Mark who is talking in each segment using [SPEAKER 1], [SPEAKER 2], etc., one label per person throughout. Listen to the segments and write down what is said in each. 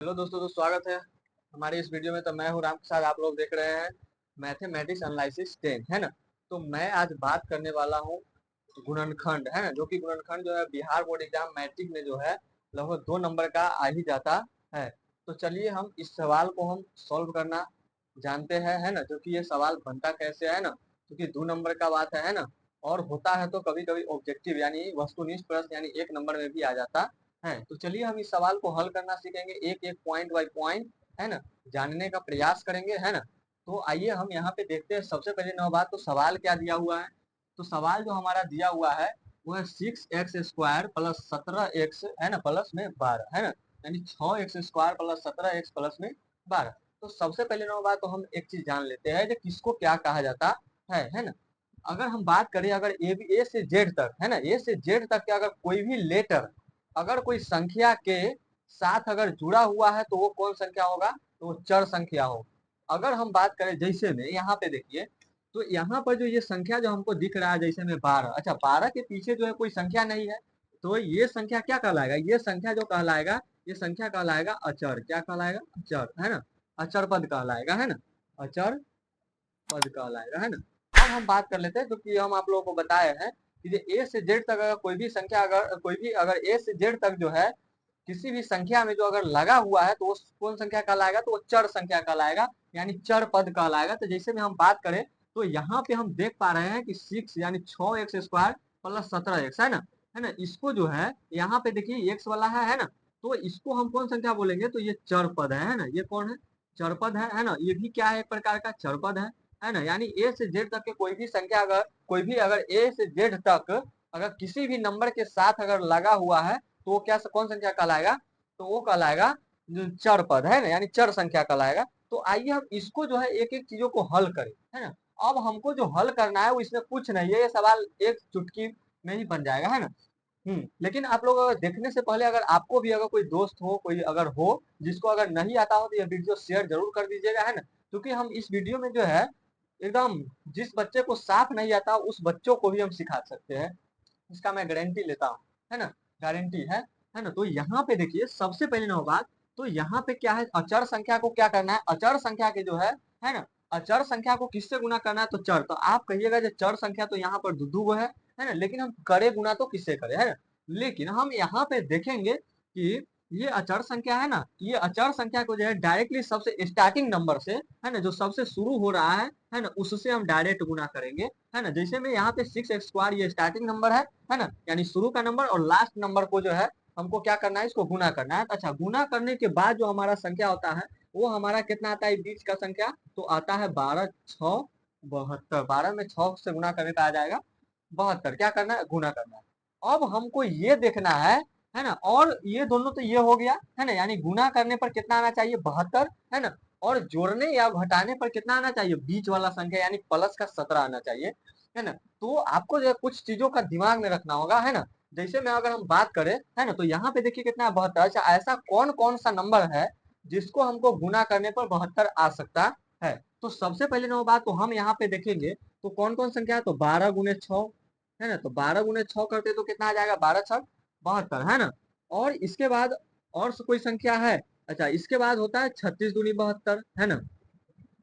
[SPEAKER 1] Hello दोस्तों, तो स्वागत है हमारे इस वीडियो में। तो मैं हूं राम प्रसाद, आप लोग देख रहे हैं मैथमेटिक्स एनालिसिस 10, है ना। तो मैं आज बात करने वाला हूं गुणनखंड, है ना, जो कि गुणनखंड जो है बिहार बोर्ड एग्जाम मैट्रिक में जो है लगभग 2 नंबर का आ ही जाता है। तो चलिए हम इस सवाल को हम सॉल्व करना जानते हैं, है ना, जो कि ये सवाल बनता कैसे है ना, क्योंकि 2 नंबर का बात है ना। और होता है तो कभी कभी ऑब्जेक्टिव यानी वस्तुनिष्ठ प्रश्न यानी 1 नंबर में भी आ जाता है। तो चलिए हम इस सवाल को हल करना सीखेंगे, एक एक पॉइंट बाय पॉइंट, है ना, जानने का प्रयास करेंगे, है ना। तो आइए हम यहाँ पे देखते हैं। सबसे पहले नौ बात, तो सवाल क्या दिया हुआ है। तो सवाल जो हमारा दिया हुआ है वो है 6x² प्लस 17x, है ना, प्लस में 12, है ना, यानी 6x² प्लस 17x प्लस में 12। तो सबसे पहले नौ बात, तो हम एक चीज जान लेते हैं कि किसको क्या कहा जाता है ना। अगर हम बात करें, अगर ए से जेड तक, है ना, ए से जेड तक के अगर कोई भी लेटर अगर कोई संख्या के साथ अगर जुड़ा हुआ है तो वो कौन संख्या होगा, तो वो चर संख्या हो। अगर हम बात करें जैसे में यहाँ पे देखिए, तो यहाँ पर जो ये संख्या जो हमको दिख रहा है जैसे में 12, अच्छा 12 के पीछे जो है कोई संख्या नहीं है, तो ये संख्या क्या कहलाएगा, ये संख्या जो कहलाएगा, ये संख्या कहलाएगा अचर। क्या कहलाएगा, अचर, है ना, अचर पद कहलाएगा, है ना, अचर पद कहलाएगा, है ना। अब हम बात कर लेते हैं, क्योंकि हम आप लोगों को बताए हैं कि जो ए से जेड तक अगर कोई भी संख्या अगर कोई भी अगर ए से जेड तक जो है किसी भी संख्या में जो अगर लगा हुआ है तो वो कौन संख्या कहलाएगा, तो वो चर संख्या कहलाएगा, यानी चर पद कहलाएगा। तो जैसे में हम बात करें तो यहाँ पे हम देख पा रहे हैं कि 6 यानी 6x² प्लस 17x, है ना, इसको जो है यहाँ पे देखिए एक्स वाला है ना, तो इसको हम कौन संख्या बोलेंगे, तो ये चर पद है ना, ये कौन है, चर पद है ना, ये भी क्या है, एक प्रकार का चर पद है ना। यानी ए से जेड तक के कोई भी संख्या अगर कोई भी अगर ए से जेड तक अगर किसी भी नंबर के साथ अगर लगा हुआ है तो वो क्या कौन संख्या कहलाएगा, तो वो कहलाएगा चर पद, है ना, यानी चर संख्या कहलाएगा। तो आइए हम इसको जो है एक एक चीजों को हल करें, है ना। अब हमको जो हल करना है वो इसमें कुछ नहीं है, ये सवाल एक चुटकी में ही बन जाएगा, है ना। लेकिन आप लोग अगर देखने से पहले अगर आपको भी अगर कोई दोस्त हो, कोई अगर हो जिसको अगर नहीं आता हो, तो ये वीडियो शेयर जरूर कर दीजिएगा, है ना। क्योंकि हम इस वीडियो में जो है एकदम जिस बच्चे को साफ नहीं आता उस बच्चों को भी हम सिखा सकते हैं, इसका मैं गारंटी लेता हूँ, है ना, गारंटी है ना। तो यहाँ पे देखिए सबसे पहले ना बात, तो यहाँ पे क्या है, अचर संख्या को क्या करना है, अचर संख्या के जो है ना, अचर संख्या को किससे गुना करना है, तो चर। तो आप कहिएगा जो चर संख्या तो यहाँ पर दो है ना, लेकिन हम करे गुना तो किससे करे, है ना। लेकिन हम यहाँ पे देखेंगे कि ये अचर संख्या है ना, ये अचर संख्या को जो है डायरेक्टली सबसे स्टार्टिंग नंबर से, है ना, जो सबसे शुरू हो रहा है ना, उससे हम डायरेक्ट गुना करेंगे, है ना। जैसे में यहाँ पे 6x² ये स्टार्टिंग नंबर है ना, यानी शुरू का नंबर, और लास्ट नंबर को जो है हमको क्या करना है, इसको गुना करना है। अच्छा, गुना करने के बाद जो हमारा संख्या होता है वो हमारा कितना आता है, बीच का संख्या तो आता है 12×6 = 72। 12 में 6 से गुना करने का आ जाएगा 72। क्या करना है, गुना करना है। अब हमको ये देखना है ना, और ये दोनों तो ये हो गया, है ना, यानी गुना करने पर कितना आना चाहिए, 72, है ना, और जोड़ने या घटाने पर कितना आना चाहिए, बीच वाला संख्या यानी प्लस का 17 आना चाहिए, है ना। तो आपको जो है कुछ चीजों का दिमाग में रखना होगा, है ना। जैसे में अगर हम बात करें, है ना, तो यहाँ पे देखिए कितना है, 72। अच्छा, ऐसा कौन कौन सा नंबर है जिसको हमको गुना करने पर 72 आ सकता है। तो सबसे पहले नंबर बात, तो हम यहाँ पे देखेंगे तो कौन कौन संख्या है, तो 12×6, है ना, तो 12×6 करते तो कितना आ जाएगा, 12×6 = 72, है ना। और इसके बाद और कोई संख्या है, अच्छा इसके बाद होता है 36×2 = 72, है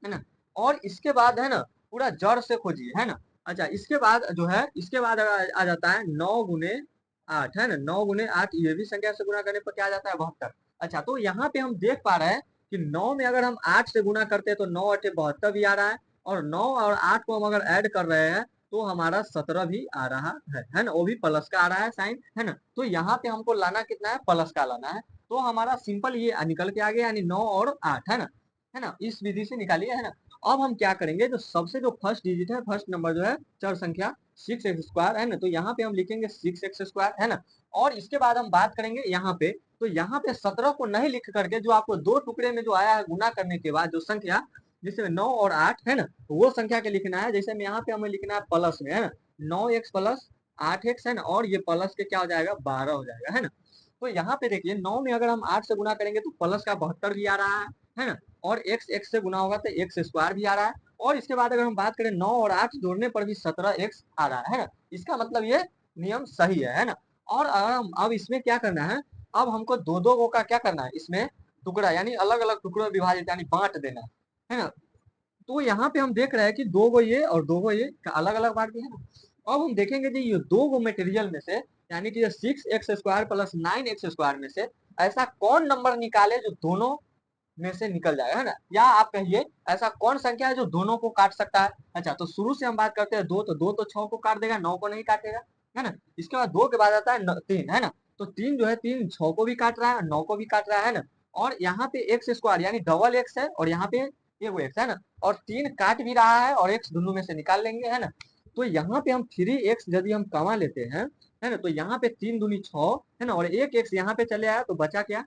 [SPEAKER 1] ना। और इसके बाद है ना पूरा जड़ से खोजिए, है ना। अच्छा, इसके बाद जो है इसके बाद आ जाता है 9×8, है ना, 9×8 ये भी संख्या से गुना करने पर क्या आ जाता है, 72। अच्छा, तो यहाँ पे हम देख पा रहे हैं कि 9 में अगर हम 8 से गुना करते हैं तो 9×8 = 72 भी आ रहा है, और 9 और 8 को हम अगर ऐड कर रहे हैं तो हमारा 17 भी आ रहा है ना, वो भी प्लस का आ रहा है साइन, है ना। तो यहाँ पे हमको लाना कितना है, प्लस का लाना है। तो हमारा सिंपल ये निकल के आ गया, यानी 9 और 8, है ना, इस विधि से निकालिए, है ना। अब हम क्या करेंगे, जो सबसे जो फर्स्ट डिजिट है, फर्स्ट नंबर जो है चर संख्या 6x², है ना, तो यहाँ पे हम लिखेंगे 6x², है ना। और इसके बाद हम बात करेंगे यहाँ पे, तो यहाँ पे 17 को नहीं लिख करके जो आपको दो टुकड़े में जो आया है गुना करने के बाद जो संख्या, जिसमें 9 और 8, है ना, तो वो संख्या के लिखना है। जैसे में यहाँ पे हमें लिखना है प्लस में, है ना, 9x प्लस 8x, है ना, और ये प्लस के क्या हो जाएगा, 12 हो जाएगा, है ना। तो यहाँ पे देखिए 9 में अगर हम 8 से गुना करेंगे तो प्लस का 72 भी आ रहा है ना, और x से गुना होगा तो x² भी आ रहा है। और इसके बाद अगर हम बात करें 9 और 8 जोड़ने पर भी 17x आ रहा है ना, इसका मतलब ये नियम सही है ना। और अब इसमें क्या करना है, अब हमको दो दो का क्या करना है, इसमें टुकड़ा यानी अलग अलग टुकड़ों में विभाजित यानी बांट देना, है ना। तो यहाँ पे हम देख रहे हैं कि दो गो ये और दो गो ये अलग अलग बांट दिया है ना। अब हम देखेंगे जी ये दो गो मटेरियल में से यानी कि 6x² प्लस 9x² में से ऐसा कौन नंबर निकाले जो दोनों में से निकल जाएगा, है ना। या आप कहिए ऐसा कौन संख्या है जो दोनों को काट सकता है। अच्छा, तो शुरू से हम बात करते हैं दो, तो दो तो 6 को काट देगा, 9 को नहीं काटेगा, है ना। इसके बाद दो के बाद आता है 3, है ना। तो 3 जो है 3 6 को भी काट रहा है, 9 को भी काट रहा है ना। और यहाँ पे x² यानी डबल x है और यहाँ पे एगो x है ना। और 3 काट भी रहा है और x दोनों में से निकाल लेंगे, है ना। तो यहाँ पे हम 3x यदि हम कमा लेते हैं, है ना, तो यहाँ पे 3 दूनी 6, है ना, और एक x यहाँ पे चले आया तो बचा क्या,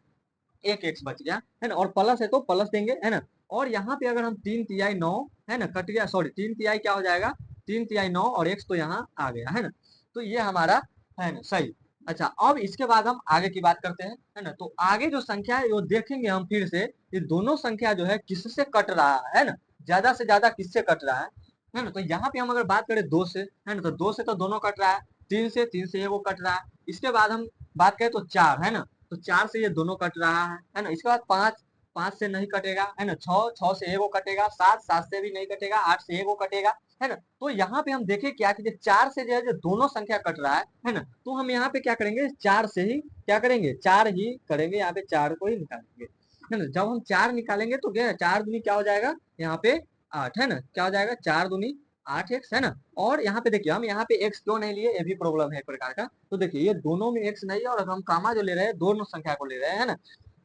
[SPEAKER 1] एक एक्स बच गया, है ना। और प्लस है तो प्लस देंगे, है ना। और यहाँ पे अगर हम 3 तिहाई 9, है ना, कट गया, सॉरी 3 तिहाई क्या हो जाएगा, 3 तिहाई 9 और एक्स तो यहाँ आ गया, है ना। तो ये हमारा है ना सही। अच्छा, अब इसके बाद हम आगे की बात करते हैं, है ना। तो आगे जो संख्या है वो देखेंगे हम फिर से, ये दोनों संख्या जो है किससे कट रहा है ना, ज्यादा से ज्यादा किससे कट रहा है ना। तो यहाँ पे हम अगर बात करें 2 से, है ना, तो 2 से तो दोनों कट रहा है, 3 से एगो कट रहा है। इसके बाद हम बात करें तो 4, है ना, तो 4 से ये दोनों कट रहा है ना। इसके बाद 5, 5 से नहीं कटेगा, है ना। 6, 6 से एगो कटेगा, 7, 7 से भी नहीं कटेगा, 8 से एगो कटेगा, है ना। तो यहाँ पे हम देखें क्या कि 4 से जो है जो दोनों संख्या कट रहा है ना, तो हम यहाँ पे क्या करेंगे, 4 से ही क्या करेंगे, 4 ही करेंगे, यहाँ पे 4 को ही निकालेंगे, है ना। जब हम 4 निकालेंगे तो क्या 4 दूनी क्या हो जाएगा, यहाँ पे 8, है ना, क्या हो जाएगा 4 दूनी 8x, है ना। और यहाँ पे देखिए हम यहाँ पे x क्यों नहीं लिए, ये भी प्रॉब्लम है एक प्रकार का। तो देखिए ये दोनों में x नहीं है और हम कामा जो ले रहे हैं दोनों संख्या को ले रहे हैं, है ना।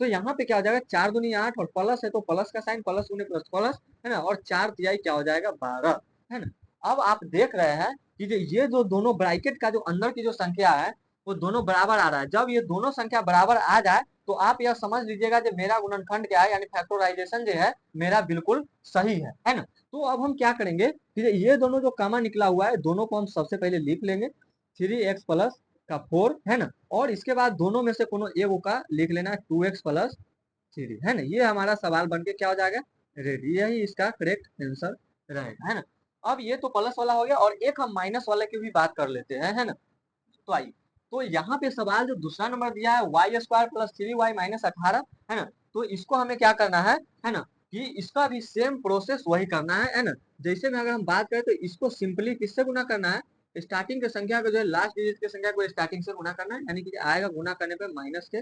[SPEAKER 1] तो यहाँ पे क्या हो जाएगा, 4 दूनी 8 और प्लस है तो प्लस का साइन, प्लस दूनी प्लस प्लस, है ना। और 4 तिहाई क्या हो जाएगा 12, है ना। अब आप देख रहे हैं कि ये जो दोनों ब्रैकेट का जो अंदर की जो संख्या है वो दोनों बराबर आ रहा है। जब ये दोनों संख्या बराबर आ जाए तो आप यह समझ लीजिएगा कि मेरा गुणनखंड क्या है, यानी फैक्टराइजेशन जो है मेरा बिल्कुल सही है ना। तो अब हम क्या करेंगे कि ये दोनों जो कामा निकला हुआ है दोनों को हम सबसे पहले लिख लेंगे, 3x प्लस का 4, है ना। और इसके बाद दोनों में से कोनो एगो का लिख लेना 2x प्लस 3, है ना। ये हमारा सवाल बन के क्या हो जाएगा, रेडी, यही इसका करेक्ट आंसर रहेगा, है ना। अब ये तो प्लस वाला हो गया और एक हम माइनस वाले की भी बात कर लेते हैं, है ना। तो आइए, तो यहाँ पे सवाल जो दूसरा नंबर दिया है y² प्लस 3y माइनस 18, है ना। तो इसको हमें क्या करना है ना, कि इसका भी सेम प्रोसेस वही करना है ना। जैसे में अगर हम बात करें तो इसको सिंपली किससे गुना करना है, स्टार्टिंग के संख्या को जो है लास्ट डिजिट के संख्या को स्टार्टिंग से गुना करना है, यानी कि आएगा गुना करने पे माइनस के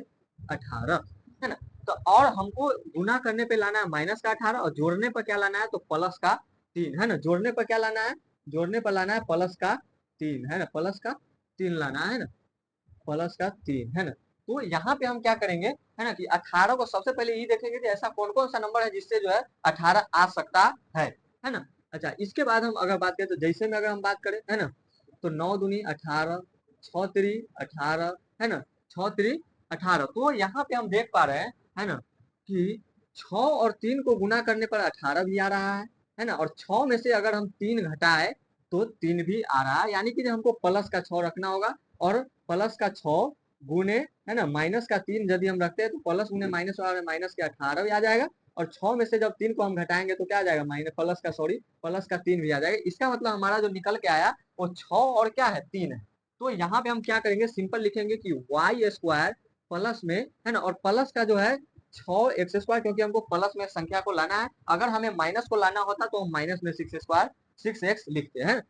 [SPEAKER 1] 18, है ना। तो और हमको गुना करने पे लाना है माइनस का 18 और जोड़ने पर क्या लाना है, तो प्लस का 3, है ना। जोड़ने पर क्या लाना है, जोड़ने पर लाना है प्लस का 3, है ना, प्लस का 3 लाना है ना, प्लस का 3, है ना। तो यहाँ पे हम क्या करेंगे, है ना, कि 18 को सबसे पहले ये देखेंगे कि ऐसा कौन कौन सा नंबर है जिससे जो है 18 आ सकता है ना। अच्छा, इसके बाद हम अगर बात करें तो जैसे में अगर हम बात करें, है ना, तो 9 दूनी 18, 6 3 18, है ना, 6 3 18। तो यहाँ पे हम देख पा रहे हैं, है ना, कि 6 और 3 को गुना करने पर 18 भी आ रहा है ना। और 6 में से अगर हम 3 घटाए तो 3 भी आ रहा है, यानी कि हमको प्लस का 6 रखना होगा। और प्लस का 6 गुने, है ना, माइनस का 3 यदि हम रखते हैं तो प्लस गुने माइनस वाला माइनस के 18 भी आ जाएगा। और 6 में से जब 3 को हम घटाएंगे तो क्या आ जाएगा, माइनस प्लस का सॉरी प्लस का 3 भी आ जाएगा। इसका मतलब हमारा जो निकल के आया वो 6 और क्या है 3 है। तो यहाँ पे हम क्या करेंगे, सिंपल लिखेंगे कि y² प्लस में, है ना, और प्लस का जो है 6x², क्योंकि हमको प्लस में संख्या को लाना है। अगर हमें माइनस को लाना होता तो हम माइनस में 6x लिखते हैं।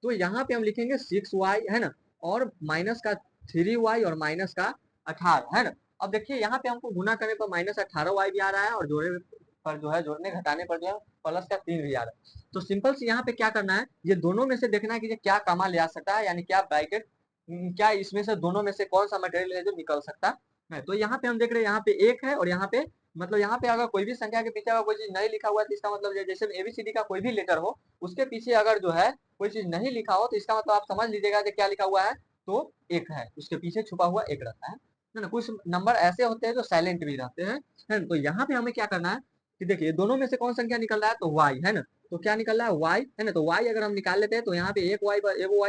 [SPEAKER 1] तो यहाँ पे हम लिखेंगे 6y, है ना, और माइनस का 3y और माइनस का 18, है ना। अब देखिए यहाँ पे हमको गुना करने पर माइनस 18y भी आ रहा है और जोड़ने पर जो है जोड़ने घटाने पर जो है प्लस का 3 भी आ रहा है। तो सिंपल से यहाँ पे क्या करना है, ये दोनों में से देखना है कि ये क्या कामा ले आ सकता है, यानी क्या ब्रैकेट, क्या इसमें से दोनों में से कौन सा मटेरियल है जो निकल सकता है। तो यहाँ पे हम देख रहे हैं यहाँ पे एक है और यहाँ पे मतलब यहाँ पे अगर कोई भी संख्या के पीछे अगर कोई चीज नहीं लिखा हुआ है तो इसका मतलब जैसे ABCD का कोई भी लेटर हो उसके पीछे अगर जो है कोई चीज नहीं लिखा हो तो इसका मतलब आप समझ लीजिएगा कि क्या लिखा हुआ है, तो एक है, उसके पीछे छुपा हुआ एक रहता है ना। कुछ नंबर ऐसे होते हैं जो साइलेंट भी रहते हैं, है ना। तो यहाँ पे हमें क्या करना है कि देखिए दोनों में से कौन संख्या निकल रहा है, तो y, है ना। तो क्या निकल रहा है y, है ना। तो y अगर हम निकाल लेते हैं तो यहाँ पे एक y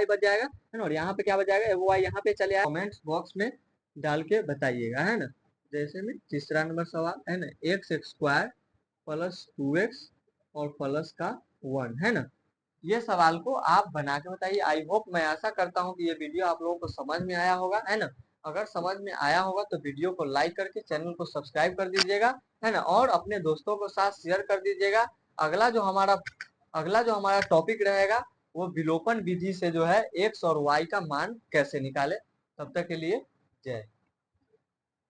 [SPEAKER 1] बच जाएगा, है ना। और यहाँ पे क्या बच जाएगा, एगो y यहाँ पे चले आए, कमेंट्स बॉक्स में डाल के बताइएगा, है ना। जैसे में तीसरा नंबर सवाल, है ना, x² प्लस 2x और प्लस का 1, है ना। ये सवाल को आप बना के बताइए। आई होप, मैं आशा करता हूँ कि ये वीडियो आप लोगों को समझ में आया होगा, है ना। अगर समझ में आया होगा तो वीडियो को लाइक करके चैनल को सब्सक्राइब कर दीजिएगा, है ना, और अपने दोस्तों के साथ शेयर कर दीजिएगा। अगला जो हमारा अगला जो हमारा टॉपिक रहेगा वो विलोपन विधि से जो है एक्स और वाई का मान कैसे निकाले। तब तक के लिए जय।